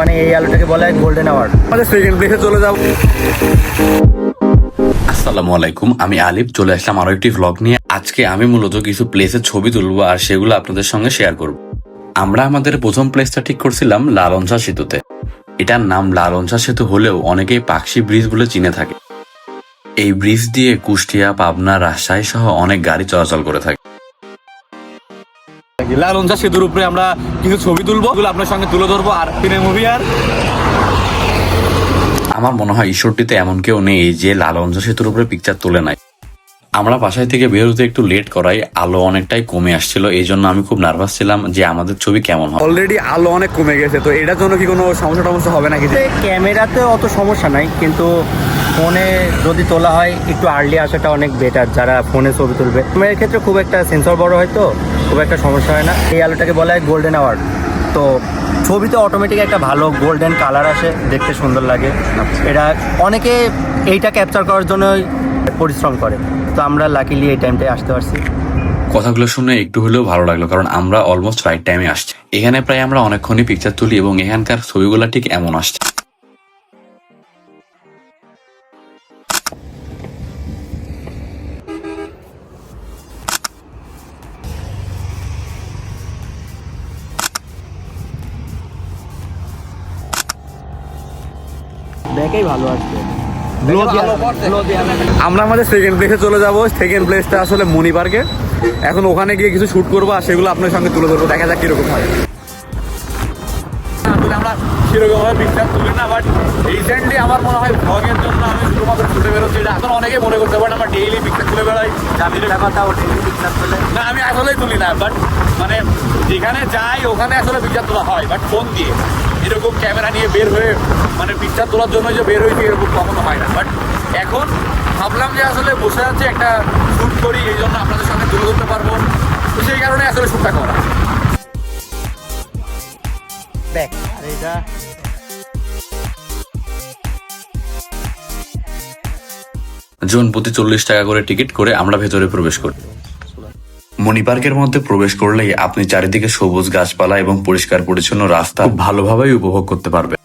মানে এই আলোটাকে বলা হয় গোল্ডেন আওয়ার। আমাদের সেকেন্ড প্লেসে চলে যাব। আসসালামু আলাইকুম, আমি আলিফ চলে আসলাম আরো একটি ভ্লগ নিয়ে। আজকে আমি মূলত কিছু প্লেসের ছবি তুলবো আর সেগুলো আপনাদের সঙ্গে শেয়ার করব। আমরা আমাদের প্রথম প্লেসটা ঠিক করছিলাম লালনসা সেতুতে। এটার নাম লালনসা সেতু হলেও অনেকেই পাকশি ব্রিজ বলে চিনে থাকে। এই ব্রিজ দিয়ে কুষ্টিয়া, পাবনা, রাজশাহী সহ অনেক গাড়ি চলাচল করে থাকে। লালনসা সেতুর উপরে আমরা কিছু ছবি তুলবো, এগুলো আপনার সঙ্গে তুলে ধরবো। আর মুভি আর আমার মনে হয় ঈশ্বরটিতে এমন কেউ নেই যে লালনসা সেতুর উপরে পিকচার তুলে নাই। আমরা বাসায় থেকে বের হতে একটু লেট করাই আলো অনেকটাই কমে আসছিল, এই জন্য আমি খুব নার্ভাস ছিলাম যে আমাদের ছবি কেমন হয়। অলরেডি আলো অনেক কমে গেছে, তো এটার জন্য কি কোনো সমস্যা হবে নাকি? ক্যামেরাতে অত সমস্যা নাই, কিন্তু ফোনে যদি তোলা হয় একটু আর্লি আসাটা অনেক বেটার। যারা ফোনে ছবি তুলবে ক্যামেরার ক্ষেত্রে খুব একটা সেন্সর বড় হয়, তো খুব একটা সমস্যা হয় না। এই আলোটাকে বলা হয় গোল্ডেন আওয়ার। তো ছবিতে অটোমেটিক একটা ভালো গোল্ডেন কালার আসে, দেখতে সুন্দর লাগে। এটা অনেকে এইটা ক্যাপচার করার জন্য পরিশ্রম করে, তো আমরা লাকিলি এই টাইমটায় আসতে পারছি। কথাগুলো শুনে একটু হলেও ভালো লাগলো, কারণ আমরা অলমোস্ট রাইট টাইমে আসছি। এখানে প্রায় আমরা অনেকক্ষণই পিকচার তুলি এবং এখানকার ছবিগুলো ঠিক এমন আসছে। দেখেই ভালো আসবে। আমরা আমাদের সেকেন্ড প্লেসে চলে যাব। সেকেন্ড প্লেসটা আসলে মনি পার্কে। এখন ওখানে গিয়ে কিছু শুট করবো আর সেগুলো আপনার সঙ্গে তুলে ধরবো, দেখা যাক কিরকম হয়। আসলে আমরা সেরকম ভাবে পিকচার তুলি না, বাট রিসেন্টলি আমার মনে হয় ভ্লগের জন্য আমি শুধুমাত্র ছুটে বেরোচ্ছি। এটা এখন অনেকে মনে করতে পারেন আমরা ডেইলি পিকচার তুলে বেড়াই। ব্যাপারটা ওঠে পিকচার তুলে না, আমি আসলেই তুলি না, বাট মানে যেখানে যাই ওখানে আসলে পিকচার তোলা হয়, বাট ফোন দিয়ে এরকম ক্যামেরা নিয়ে বের হয়ে মানে পিকচার তোলার জন্য যে বের হয়েছি এরকম কখনো হয় না। বাট এখন ভাবলাম যে আসলে বসে আছে একটা শ্যুট করি, এই জন্য আপনাদের সঙ্গে তুলে ধরতে পারবো, তো সেই কারণে আসলে শ্যুটটা করা। দেখ আর এটা জন প্রতি 40 টাকা করে টিকিট করে আমরা ভেতরে প্রবেশ করি। মনি পার্কের মধ্যে প্রবেশ করলেই আপনি চারিদিকে সবুজ গাছপালা এবং পরিষ্কার পরিচ্ছন্ন রাস্তা খুব ভালোভাবেই উপভোগ করতে পারবেন।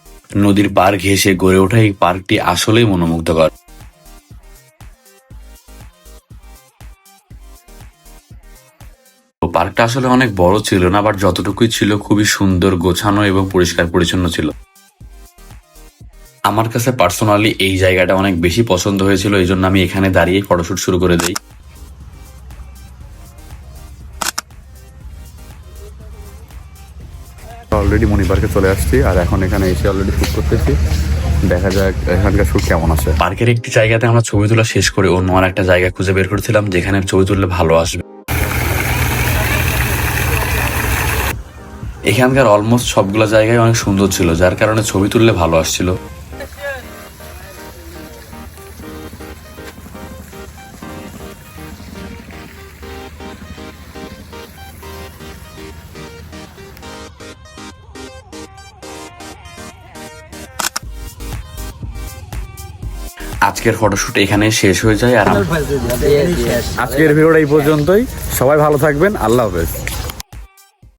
নদীর পার ঘেঁষে গড়ে ওঠা এই পার্কটি আসলেই মনোমুগ্ধকর। পার্কটা আসলে অনেক বড় ছিল না, বাট যতটুকুই ছিল খুবই সুন্দর, গোছানো এবং পরিষ্কার পরিচ্ছন্ন ছিল। আমার কাছে পার্সোনালি এই জায়গাটা অনেক বেশি পছন্দ হয়েছিল, এই জন্য আমি এখানে দাঁড়িয়ে ফটোশুট শুরু করে দিই। অলরেডি মনি পার্কে চলে আসছি আর এখন এখানে এসে অলরেডি শ্যুট করতেছি, দেখা যাক এখানকার শ্যুট কেমন আসে। পার্কের একটি জায়গাতে আমরা ছবি তোলা শেষ করে অন্য আর একটা জায়গা খুঁজে বের করছিলাম যেখানে ছবি তুললে ভালো আসবে। এখানকার অলমোস্ট সবগুলো জায়গায় অনেক সুন্দর ছিল, যার কারণে ছবি তুললে ভালো আসছিল। আজকের ফটোশুট এখানে শেষ হয়ে যায় আর আজকের ভিডিওটা এই পর্যন্তই। সবাই ভালো থাকবেন, আল্লাহ হাফেজ।